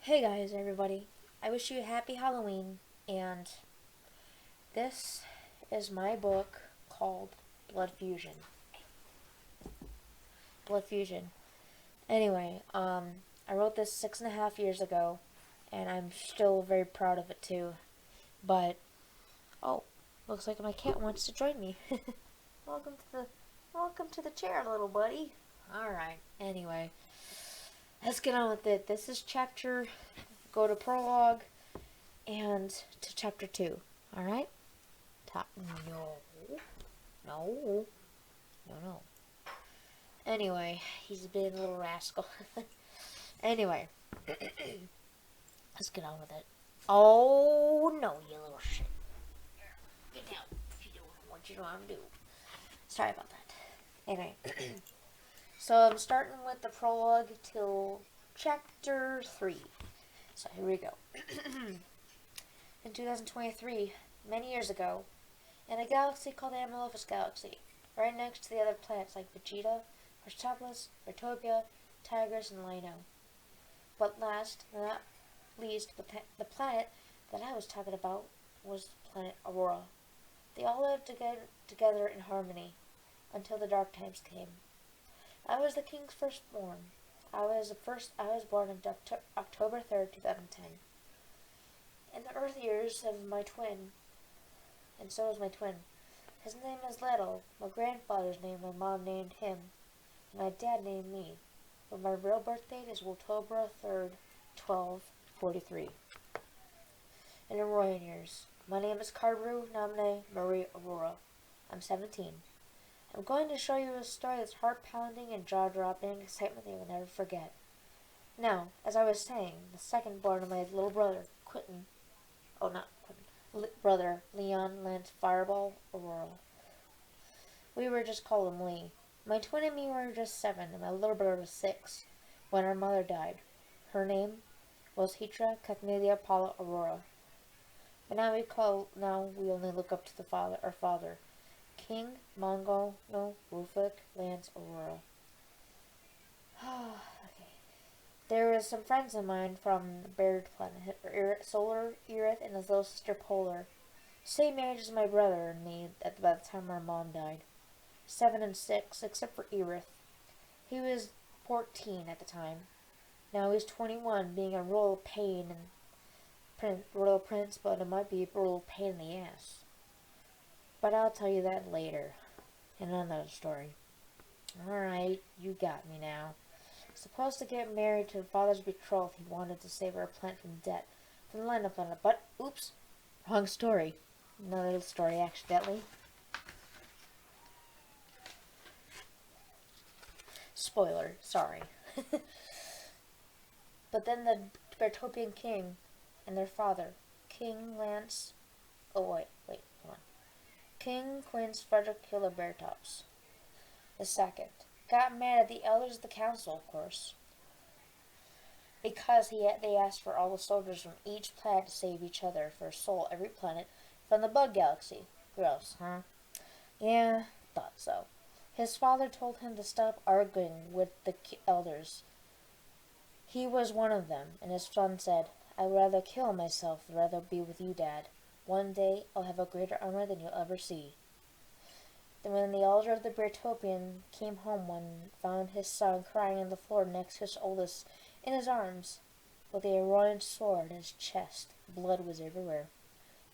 Hey guys, everybody. I wish you a happy Halloween, and this is my book called Blood Fusion. Blood Fusion. Anyway, I wrote this 6.5 years ago, and I'm still very proud of it too. But, oh, looks like my cat wants to join me. welcome to the, welcome to the chair, little buddy. Alright, anyway, let's get on with it. This is chapter, go to prologue, and to chapter 2. Alright? No. No. No. Anyway, he's been a little rascal. Anyway. Let's get on with it. Oh, no, you little shit. Get down if you don't know what you want to do. Sorry about that. Anyway. So I'm starting with the prologue till chapter 3. So here we go. In 2023, many years ago, in a galaxy called the Amorphous Galaxy, right next to the other planets like Vegeta, Persepolis, Vertopia, Tigris, and Lino. But last, but not least, the planet that I was talking about was planet Aurora. They all lived together in harmony until the dark times came. I was the king's firstborn. I was born on October 3rd, 2010. In the Earth years of my twin, and so is my twin. His name is Leto. My grandfather's name, my mom named him, and my dad named me. But my real birth date is October 3rd, 1243. In Auroran years, my name is Carberu Namne Marie Aurora. I'm 17. I'm going to show you a story that's heart-pounding and jaw-dropping excitement that you will never forget. Now, as I was saying, the second born of my little brother, brother Leon Lance Fireball Aurora. We were just called him Lee. My twin and me were just 7, and my little brother was 6 when our mother died. Her name was Hitra Cathnelia Paula Aurora. But now we only look up to our father, King Mongol no Rufik Lance Aurora. Okay. There was some friends of mine from the Baird planet, Solar, Erith, and his little sister Polar. Same age as my brother and me at the time our mom died. 7 and 6, except for Erith. He was 14 at the time. Now he's 21, being a royal pain and royal prince, but it might be a royal pain in the ass. But I'll tell you that later, in another story. Alright, you got me now. Supposed to get married to her father's betrothed, he wanted to save our planet from debt, from the Lino planet, but, oops, wrong story. Another story, accidentally. Spoiler, sorry. But then the Vertopian king and their father, King Lance... Oh, wait, hold on. King Quince Frederick Hilibertops II got mad at the elders of the council, of course, because they asked for all the soldiers from each planet to save each other for a soul every planet from the bug galaxy. Gross, huh? Yeah, thought so. His father told him to stop arguing with the elders. He was one of them, and his son said, "I'd rather kill myself than rather be with you, Dad. One day I'll have a greater armor than you'll ever see." Then when the elder of the Bertopian came home one found his son crying on the floor next to his oldest in his arms, with a Aurorian sword in his chest. Blood was everywhere.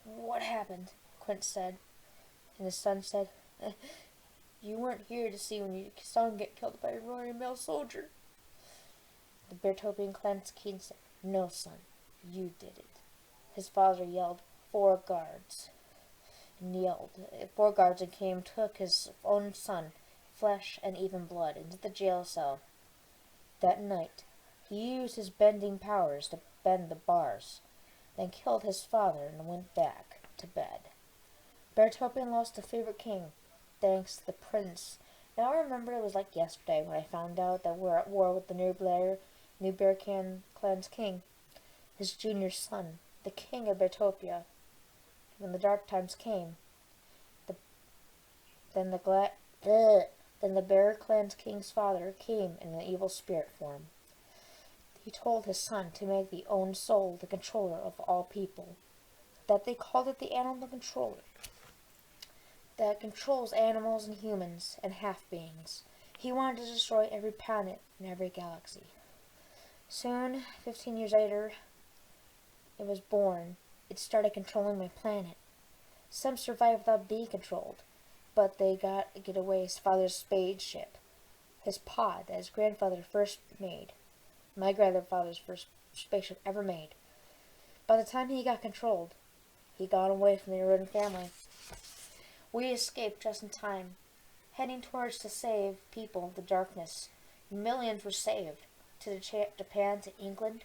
"What happened?" Quint said. And his son said, "You weren't here to see when your son get killed by a Aurorian male soldier." The Bertopian clan's king said, "No, son, you did it." His father yelled, "4 guards." And yelled. 4 guards and came, took his own son, flesh and even blood, into the jail cell. That night, he used his bending powers to bend the bars, then killed his father and went back to bed. Bertopian lost a favorite king, thanks to the prince. And I remember it was like yesterday when I found out that we're at war with the New Bearcan clan's king, his junior son, the king of Bertopia. When the dark times came, then the Bear clan's king's father came in an evil spirit form. He told his son to make the own soul the controller of all people. That they called it the animal controller. That controls animals and humans and half-beings. He wanted to destroy every planet in every galaxy. Soon, 15 years later, it was born. It started controlling my planet. Some survived without being controlled, but they got to get away his father's spaceship, his pod that his grandfather first made. My grandfather's first spaceship ever made. By the time he got controlled, he got away from the Rodin family. We escaped just in time, heading towards to save people of the darkness. Millions were saved, to Japan, to England.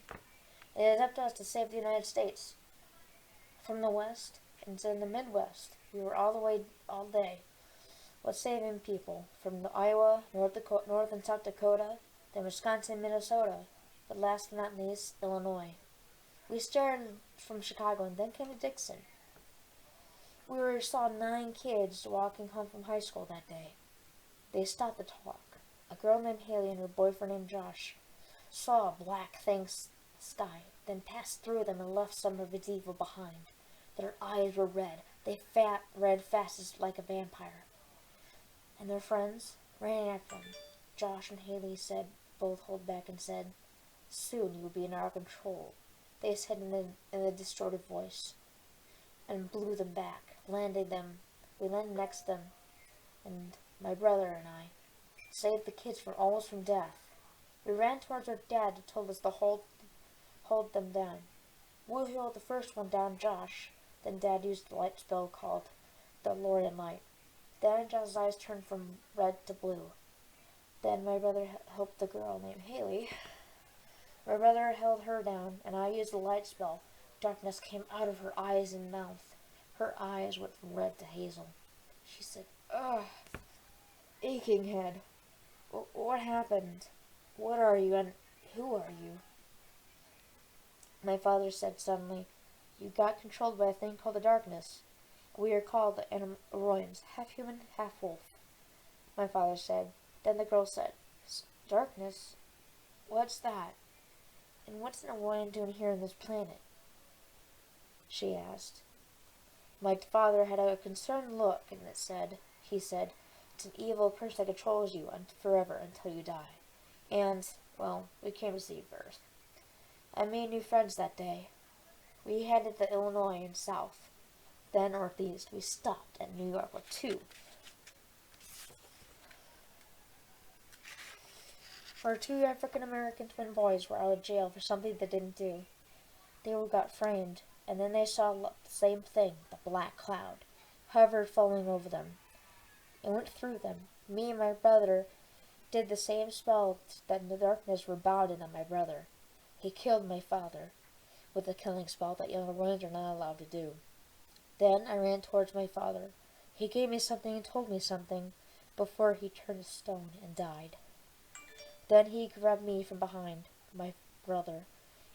It is up to us to save the United States. From the West into the Midwest, we were all the way, all day. What's saving people? From the Iowa, North and South Dakota, then Wisconsin, Minnesota, but last but not least, Illinois. We started from Chicago and then came to Dixon. We saw 9 kids walking home from high school that day. They stopped to talk. A girl named Haley and her boyfriend named Josh saw a black thing sky, then passed through them and left some of its evil behind. Their eyes were red. They read fast as like a vampire. And their friends ran after them. Josh and Haley both held back and said, "Soon you will be in our control," they said in a distorted voice, and blew them back, We landed next to them, and my brother and I saved the kids almost from death. We ran towards our dad who told us to hold them down. We held the first one down, Josh. Then Dad used the light spell called the Lord Light. Then Josh's eyes turned from red to blue. Then my brother helped the girl named Haley. My brother held her down, and I used the light spell. Darkness came out of her eyes and mouth. Her eyes went from red to hazel. She said, "Ugh, aching head. What happened? What are you, and who are you?" My father said suddenly, "You got controlled by a thing called the darkness. We are called the enoys, half human, half wolf." My father said. Then the girl said, "Darkness? What's that? And what's an enoy doing here on this planet?" she asked. My father had a concerned look, and he said, "It's an evil curse that controls you forever until you die." And, well, we came to see Earth. I made new friends that day. We headed to Illinois and south, then northeast. We stopped at New York with 2. Our 2 African-American twin boys were out of jail for something they didn't do. They got framed, and then they saw the same thing, the black cloud, hovered falling over them. It went through them. Me and my brother did the same spell that in the darkness rebounded on my brother. He killed my father with a killing spell that young boys are not allowed to do. Then I ran towards my father. He gave me something and told me something before he turned to stone and died. Then he grabbed me from behind, my brother,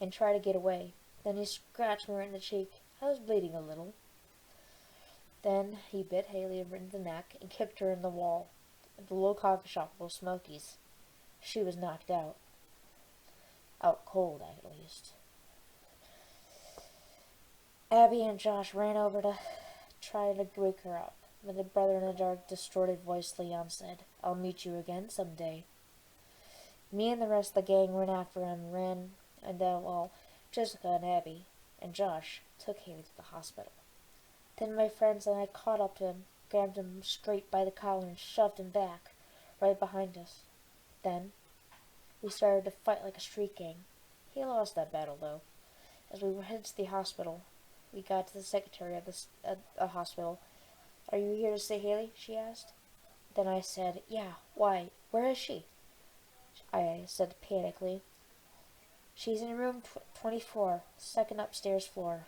and tried to get away. Then he scratched me right in the cheek. I was bleeding a little. Then he bit Haley in the neck and kicked her in the wall at the little coffee shop full of Smokies. She was knocked out. Out cold, at least. Abby and Josh ran over to try to wake her up. But the brother in a dark, distorted voice, Leon said, "I'll meet you again someday." Me and the rest of the gang went after him, Jessica and Abby and Josh took Haley to the hospital. Then my friends and I caught up to him, grabbed him straight by the collar and shoved him back, right behind us. Then we started to fight like a street gang. He lost that battle, though. As we were headed to the hospital, we got to the secretary of the hospital. "Are you here to see Haley?" she asked. Then I said, "Yeah, why? Where is she?" I said panically. "She's in room 24, second upstairs floor,"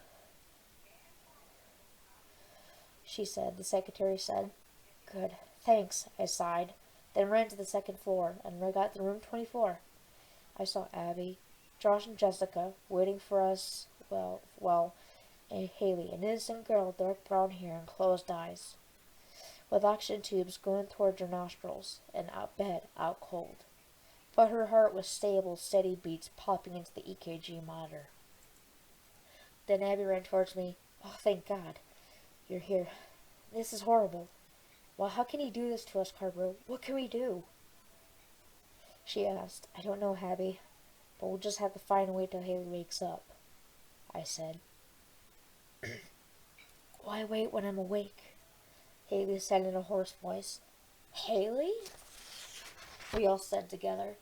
she said. The secretary said, "Good, thanks," I sighed, then ran to the second floor, and when I got to room 24, I saw Abby, Josh, and Jessica waiting for us, and Haley, an innocent girl, dark brown hair and closed eyes, with oxygen tubes going towards her nostrils, and out cold. but her heart was stable, steady beats popping into the EKG monitor. Then Abby ran towards me. Oh, thank God. You're here. This is horrible. Well, how can he do this to us, Carver? What can we do? She asked. I don't know, Abby, but we'll just have to find a way till Haley wakes up, I said. Why wait when I'm awake? Haley said in a hoarse voice. Haley? We all said together.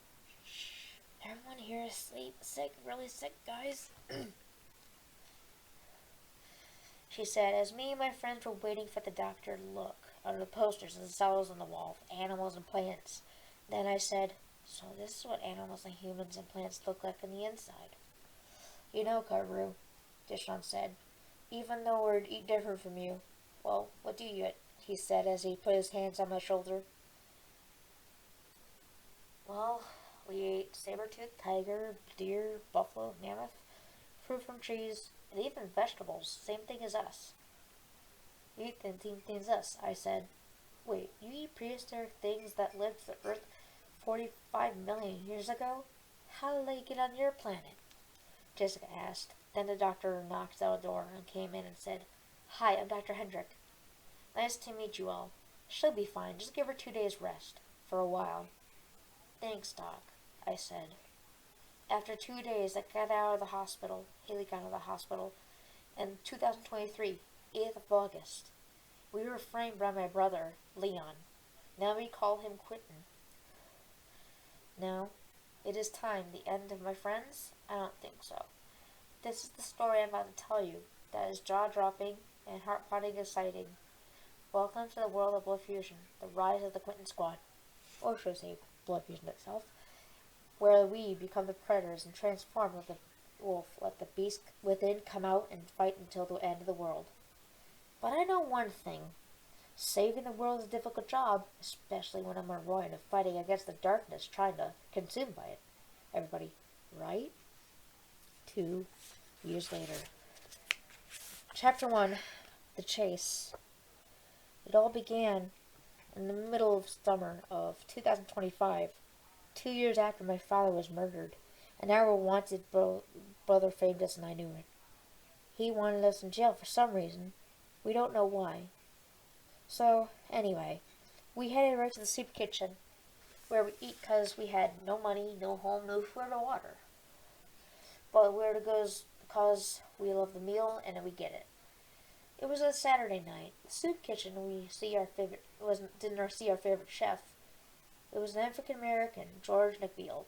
Shh. Everyone here is asleep. Sick, really sick, guys. She said, as me and my friends were waiting for the doctor to look under the posters and cells on the wall, animals and plants. Then I said, so this is what animals and humans and plants look like on the inside. You know, Carveru, Dishon said, even though we're different from you. Well, what do you eat? He said as he put his hands on my shoulder. Well, we ate saber-toothed tiger, deer, buffalo, mammoth, fruit from trees, and even vegetables. Same thing as us. You eat the same things as us, I said. Wait, you eat prehistoric things that lived the Earth 45 million years ago? How did they get on your planet? Jessica asked. Then the doctor knocked out a door and came in and said, Hi, I'm Dr. Hendrick. Nice to meet you all. She'll be fine. Just give her 2 days rest. For a while. Thanks, Doc, I said. After 2 days, I got out of the hospital. Haley got out of the hospital. In 2023, 8th of August. We were framed by my brother, Leon. Now we call him Quentin. Now, it is time. The end of my friends? I don't think so. This is the story I'm about to tell you. That is jaw-dropping and heart-pounding exciting. Welcome to the world of Blood Fusion, the rise of the Quentin Squad. Or should I say, Blood Fusion itself. Where we become the predators and transform like the wolf, let the beast within come out and fight until the end of the world. But I know one thing. Saving the world is a difficult job, especially when I'm on Roy and fighting against the darkness trying to consume by it. Everybody, right? 2 years later. Chapter 1, The Chase. It all began in the middle of summer of 2025, 2 years after my father was murdered, and our wanted brother framed us and I knew it. He wanted us in jail for some reason. We don't know why. So, anyway, we headed right to the soup kitchen, where we eat because we had no money, no home, no food or water. But where to go is because we love the meal and we get it. It was a Saturday night. The soup kitchen we see our favorite didn't see our favorite chef. It was an African American, George Nickfield.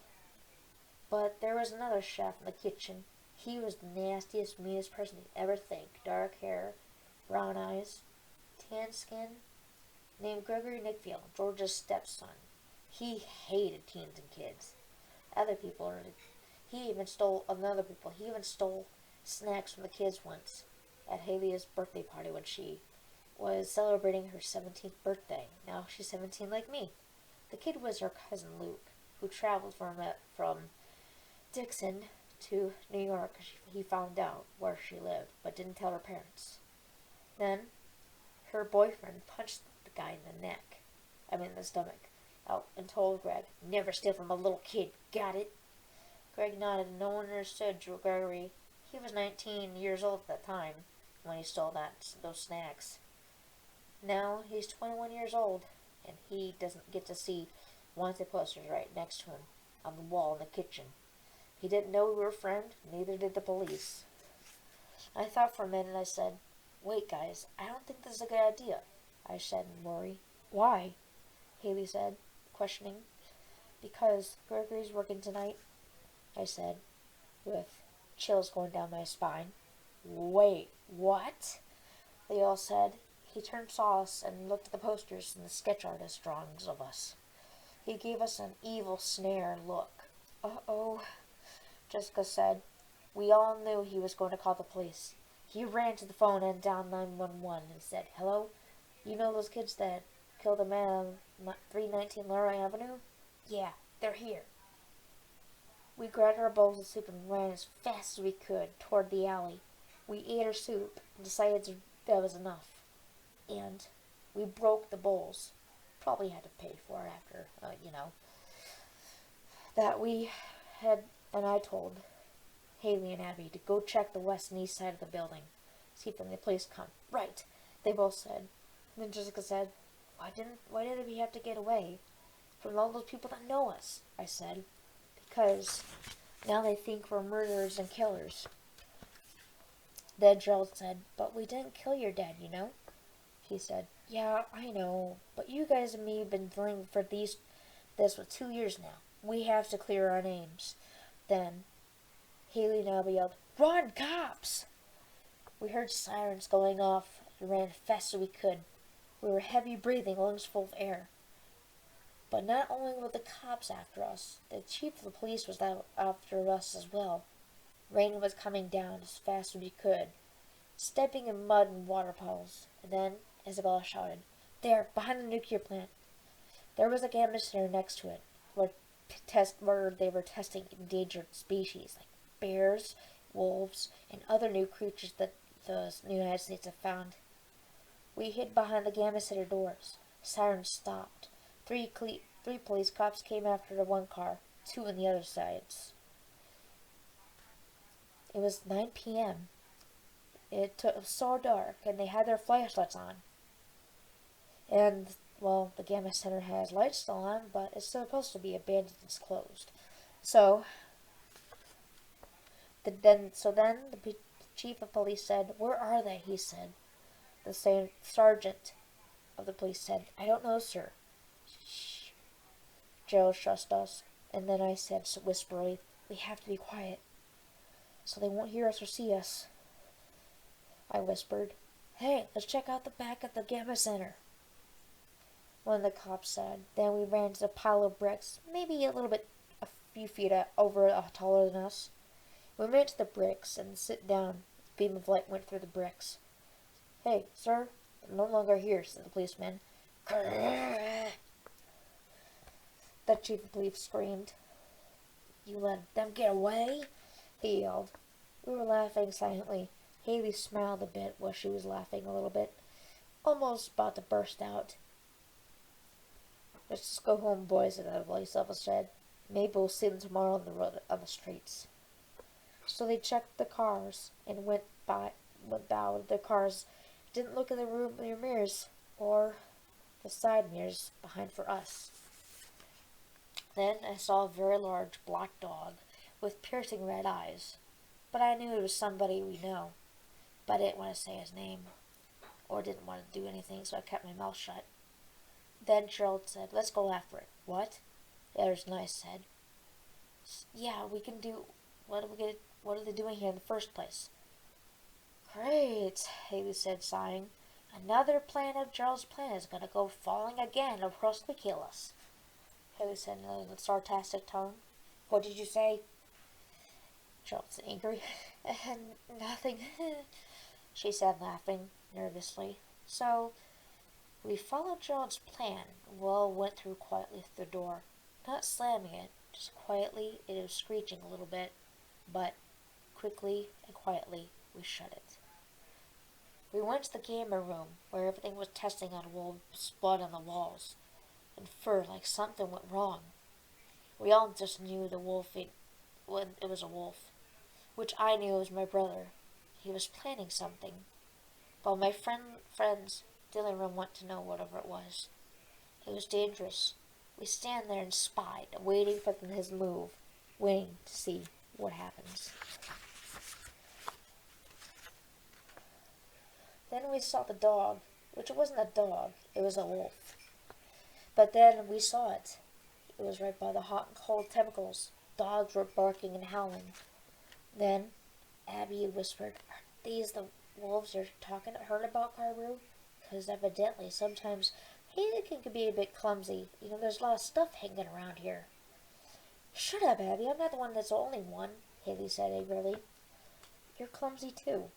But there was another chef in the kitchen. He was the nastiest, meanest person you'd ever think. Dark hair, brown eyes, tan skin. Named Gregory Nickfield, George's stepson. He hated teens and kids. He even stole snacks from the kids once at Haley's birthday party when she was celebrating her 17th birthday. Now she's 17 like me. The kid was her cousin Luke, who traveled from Dixon to New York. He found out where she lived, but didn't tell her parents. Then, her boyfriend punched the guy in the stomach, out and told Greg, never steal from a little kid, got it? Greg nodded and no one understood Gregory. He was 19 years old at that time when he stole those snacks. Now he's 21 years old, and he doesn't get to see wanted posters right next to him on the wall in the kitchen. He didn't know we were friends, neither did the police. I thought for a minute and I said, wait guys, I don't think this is a good idea, I said in worry. Why? Haley said, questioning. Because Gregory's working tonight, I said, with chills going down my spine. Wait, what? They all said. He saw us and looked at the posters and the sketch artist drawings of us. He gave us an evil snare look. Uh-oh, Jessica said. We all knew he was going to call the police. He ran to the phone and dialed 911 and said, hello? You know those kids that killed a man on 319 Laura Avenue? Yeah, they're here. We grabbed our bowls of soup and ran as fast as we could toward the alley. We ate our soup and decided that was enough. And we broke the bowls. Probably had to pay for it after, that we had, and I told Haley and Abby to go check the west and east side of the building. See if the police come. Right, they both said. And then Jessica said, why did we have to get away from all those people that know us? I said, because now they think we're murderers and killers. Then Gerald said, but we didn't kill your dad, you know? He said, yeah, I know, but you guys and me have been dealing for this for 2 years now. We have to clear our names. Then Haley and Abby yelled, run, cops! We heard sirens going off and ran as fast as we could. We were heavy breathing, lungs full of air. But not only were the cops after us, the chief of the police was after us as well. Rain was coming down as fast as we could, stepping in mud and water puddles. And then Isabella shouted, there, behind the nuclear plant. There was a gamma center next to it, where they were testing endangered species like bears, wolves, and other new creatures that the United States have found. We hid behind the gamma center doors. Sirens stopped. Three police cops came after the one car, 2 on the other sides. It was 9 p.m. It was so dark, and they had their flashlights on. And, well, the Gamma Center has lights still on, but it's supposed to be abandoned and closed. So then the chief of police said, where are they? He said. The sergeant of the police said, I don't know, sir. Shh. Gerald shushed us, and then I said whisperly, we have to be quiet, so they won't hear us or see us. I whispered, hey, let's check out the back of the Gamma Center. One of the cops said. Then we ran to the pile of bricks, maybe a few feet taller than us. We ran to the bricks and sit down. A beam of light went through the bricks. Hey, sir, I'm no longer here, said the policeman. The chief of police screamed. You let them get away? He yelled. We were laughing silently. Haley smiled a bit while she was laughing a little bit, almost about to burst out. Let's just go home, boys, another voice of us said. Maybe we'll see them tomorrow on the streets. So they checked the cars and went by the cars. Didn't look in the mirrors or the side mirrors behind for us. Then I saw a very large black dog with piercing red eyes. But I knew it was somebody we know. But I didn't want to say his name, or didn't want to do anything, so I kept my mouth shut. Then Gerald said, let's go after it. What? The others and I said, yeah, we can do, what are they doing here in the first place? Great, Haley said, sighing. Another plan of Gerald's plan is going to go falling again and possibly kill us. Haley said in a sarcastic tone. What did you say? Gerald's angry. Nothing, she said, laughing nervously. So, we followed Gerald's plan. Will went through quietly through the door, not slamming it, just quietly. It was screeching a little bit, but quickly and quietly we shut it. We went to the gamma room, where everything was testing on wolf's blood on the walls, and fur like something went wrong. We all just knew when it was a wolf, which I knew was my brother. He was planning something, but my friends didn't even want to know whatever it was. It was dangerous. We stand there and spied, waiting for his move, waiting to see what happens. Then we saw the dog, which wasn't a dog, it was a wolf. But then we saw it. It was right by the hot and cold chemicals. Dogs were barking and howling. Then Abby whispered, are these the wolves you're heard about, Carberry? Because evidently sometimes Haley can be a bit clumsy. There's a lot of stuff hanging around here. Shut up, Abby. I'm not the one that's the only one, Haley said angrily. You're clumsy too.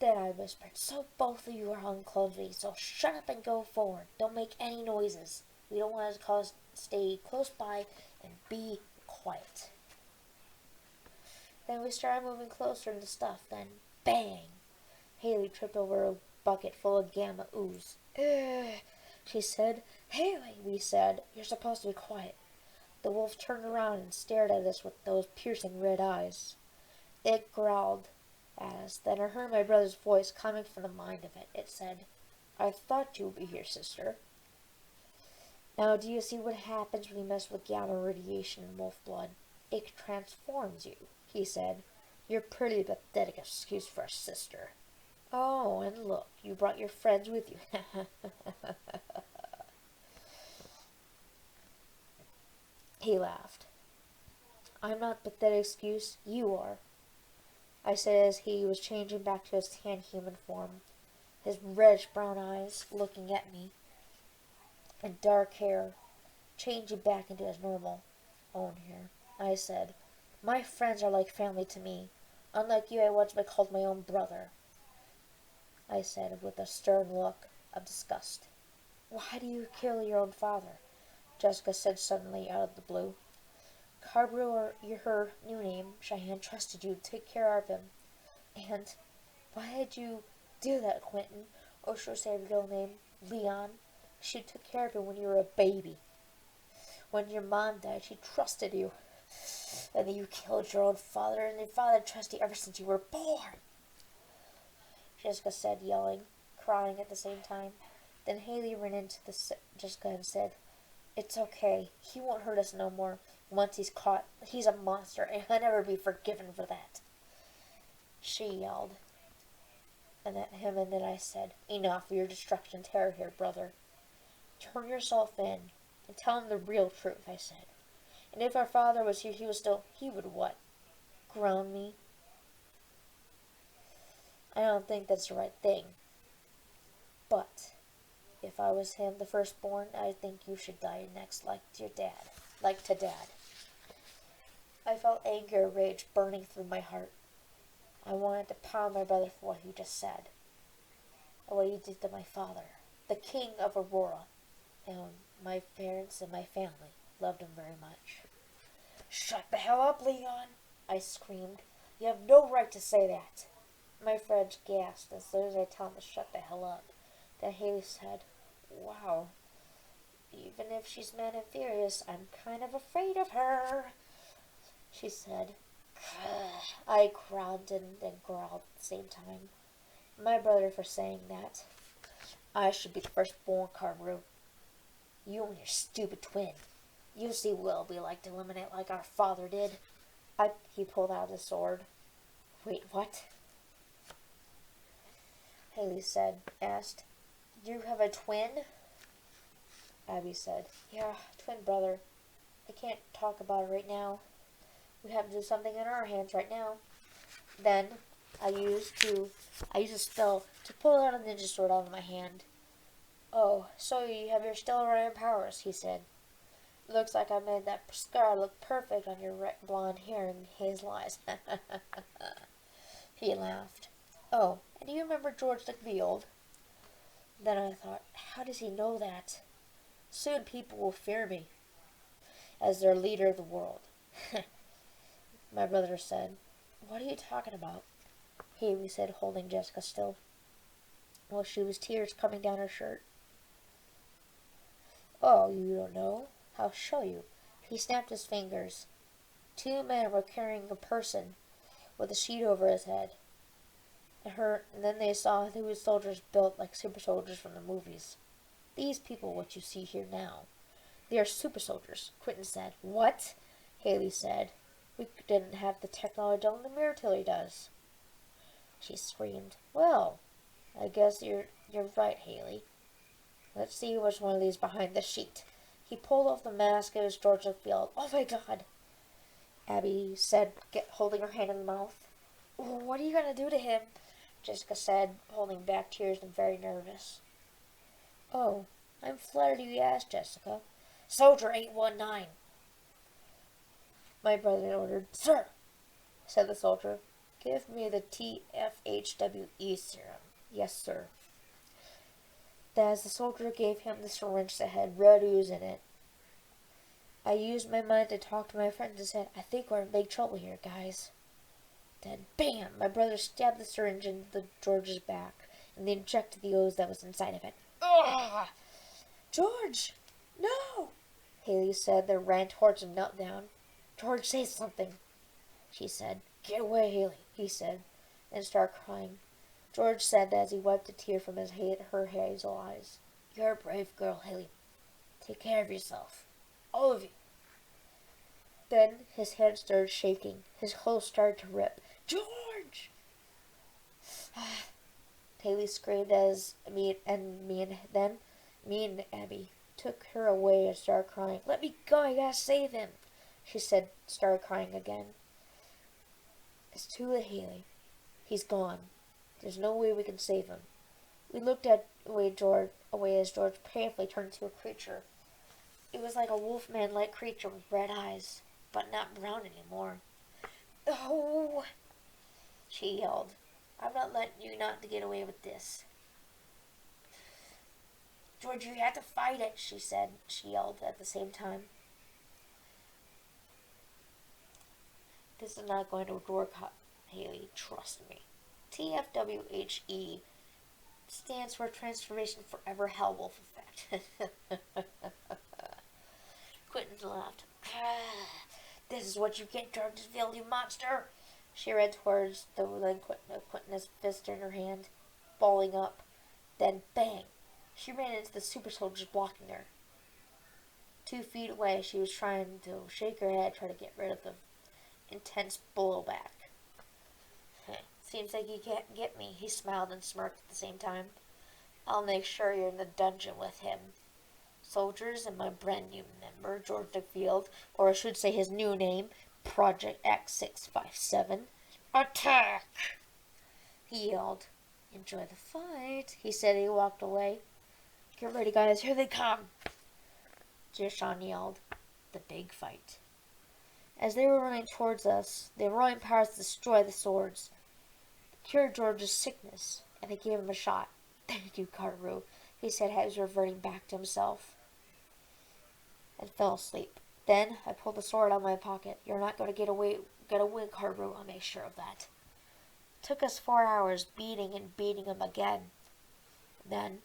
Then I whispered, so both of you are unclumsy, so shut up and go forward. Don't make any noises. We don't want to stay close by and be quiet. Then we started moving closer to the stuff. Then, bang! Haley tripped over a bucket full of gamma ooze. Ugh, she said. Haley, we said, you're supposed to be quiet. The wolf turned around and stared at us with those piercing red eyes. It growled at us. Then I heard my brother's voice coming from the mind of it. It said, "I thought you would be here, sister." Now do you see what happens when you mess with gamma radiation and wolf blood? It transforms you, he said. You're pretty pathetic excuse for a sister. Oh, and look, you brought your friends with you. He laughed. I'm not pathetic excuse, you are, I said as he was changing back to his tan human form, his reddish brown eyes looking at me, and dark hair changing back into his normal own hair. I said, my friends are like family to me. Unlike you, I once been called my own brother, I said with a stern look of disgust. Why do you kill your own father? Jessica said suddenly out of the blue. Carberry, or her new name, Cheyanne, trusted you to take care of him. And why did you do that, Quentin? Or should I say your real name, Leon? She took care of him when you were a baby. When your mom died, she trusted you. And then you killed your own father, and your father trusted you ever since you were born. Jessica said, yelling, crying at the same time. Then Haley ran into Jessica and said, It's okay. He won't hurt us no more. Once he's caught, he's a monster, and I'll never be forgiven for that. She yelled. And at him, and then I said, Enough of your destruction terror here, brother. Turn yourself in, and tell him the real truth, I said. And if our father was here, he would what? Ground me? I don't think that's the right thing. But if I was him, the firstborn, I think you should die next like your dad. Like to Dad. I felt anger and rage burning through my heart. I wanted to pound my brother for what he just said. And what he did to my father, the king of Aurora. And my parents and my family loved him very much. Shut the hell up, Leon, I screamed. You have no right to say that. My friend gasped as soon as I told him to shut the hell up. Then Haley said, Wow, even if she's mad and furious, I'm kind of afraid of her, she said. I growled and then growled at the same time. My brother for saying that. I should be the firstborn, Carberry. You and your stupid twin. You'll see what it'll be like to eliminate like our father did. He pulled out his sword. Wait, what? Haley asked, Do you have a twin? Abby said, Yeah, twin brother. I can't talk about it right now. We have to do something in our hands right now. Then I used a spell to pull out a ninja sword out of my hand. Oh, so you have your still running powers, he said. Looks like I made that scar look perfect on your blonde hair and hazel eyes. He laughed. Oh, and do you remember George the Old? Then I thought, how does he know that? Soon people will fear me as their leader of the world. My brother said, What are you talking about? Haley said, holding Jessica still, while she was tears coming down her shirt. Oh, you don't know? I'll show you. He snapped his fingers. 2 men were carrying a person with a sheet over his head. And then they saw who was soldiers built like super soldiers from the movies. These people, what you see here now, they are super soldiers, Quentin said. What? Haley said. We didn't have the technology only the military does. She screamed. Well, I guess you're right, Haley. Let's see which one of these behind the sheet. He pulled off the mask of his George Field. Oh my God, Abby said, holding her hand in the mouth. What are you going to do to him? Jessica said, holding back tears and very nervous. Oh, I'm flattered you asked, Jessica. Soldier 819. My brother ordered. Sir, said the soldier, give me the TFHWE serum. Yes, sir. As the soldier gave him the syringe that had red ooze in it, I used my mind to talk to my friends and said, I think we're in big trouble here, guys. Then, bam! My brother stabbed the syringe into George's back, and they injected the ooze that was inside of it. Ugh! George! No! Haley said, then ran towards him, knelt down. George, say something, she said. Get away, Haley, he said, and started crying. George said as he wiped a tear from her hazel eyes. You're a brave girl, Haley. Take care of yourself. All of you. Then his hand started shaking. His clothes started to rip. George! Haley screamed as me and Abby took her away and started crying. Let me go, I gotta save him, she said, started crying again. It's too late, Haley. He's gone. There's no way we can save him. We looked away as George painfully turned into a creature. It was like a wolfman-like creature with red eyes, but not brown anymore. Oh, she yelled. I'm not letting you not to get away with this. George, you have to fight it, she said. She yelled at the same time. This is not going to work, Haley. Trust me. TFWHE stands for Transformation Forever Hellwolf Effect. Quentin laughed. This is what you get, Georgesville, you monster! She ran towards the then Quentin's fist in her hand, balling up. Then, bang! She ran into the super soldiers blocking her. 2 feet away, she was trying to shake her head, try to get rid of the intense blowback. Seems like you can't get me, he smiled and smirked at the same time. I'll make sure you're in the dungeon with him. Soldiers and my brand new member, George DeField, or I should say his new name, Project X657. Attack! He yelled. Enjoy the fight, he said. He walked away. Get ready, guys, here they come, Cheyanne yelled. The big fight. As they were running towards us, the roaring powers destroyed the swords, cured George's sickness, and they gave him a shot. Thank you, Carteru, he said as he was reverting back to himself, and fell asleep. Then I pulled the sword out of my pocket. You're not going to get away, Carteru. I'll make sure of that. It took us 4 hours beating him again. Then,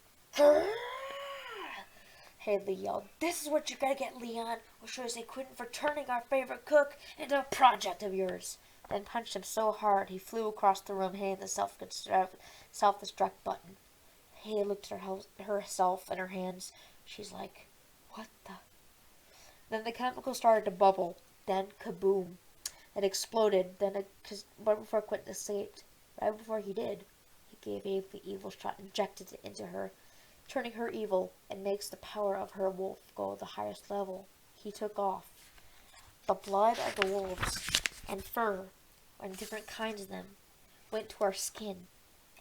Haley yelled, This is what you're going to get, Leon. We'll show you they quitting for turning our favorite cook into a project of yours. Then punched him so hard he flew across the room, hitting the self-destruct button. Haley looked at herself and her hands. She's like, what the? Then the chemical started to bubble. Then, kaboom. It exploded. Then, right before Quentin escaped, right before he did, he gave Eve the evil shot, injected it into her, turning her evil, and makes the power of her wolf go to the highest level. He took off. The blood of the wolves and fur, and different kinds of them, went to our skin,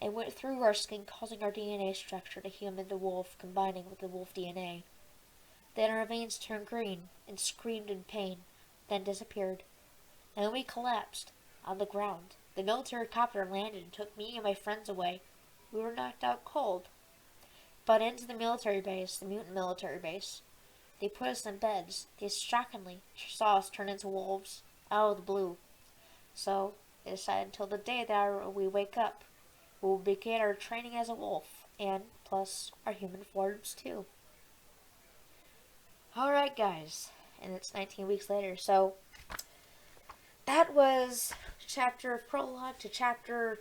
and went through our skin, causing our DNA structure to human to wolf, combining with the wolf DNA. Then our veins turned green, and screamed in pain, then disappeared. And we collapsed, on the ground. The military copter landed and took me and my friends away. We were knocked out cold. But into the military base, the mutant military base. They put us in beds. They shockingly saw us turn into wolves, out of the blue. So, they decided until the day that we wake up, we will begin our training as a wolf, and plus our human forms too. Alright guys, and it's 19 weeks later, so that was prologue to chapter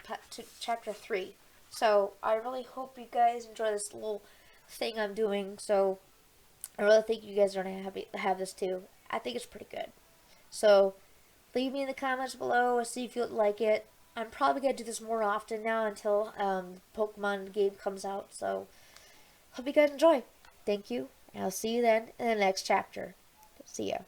3. So, I really hope you guys enjoy this little thing I'm doing, so I really think you guys are going to have this too. I think it's pretty good. So, leave me in the comments below and see if you like it. I'm probably going to do this more often now until the Pokemon game comes out. So, hope you guys enjoy. Thank you, and I'll see you then in the next chapter. See ya.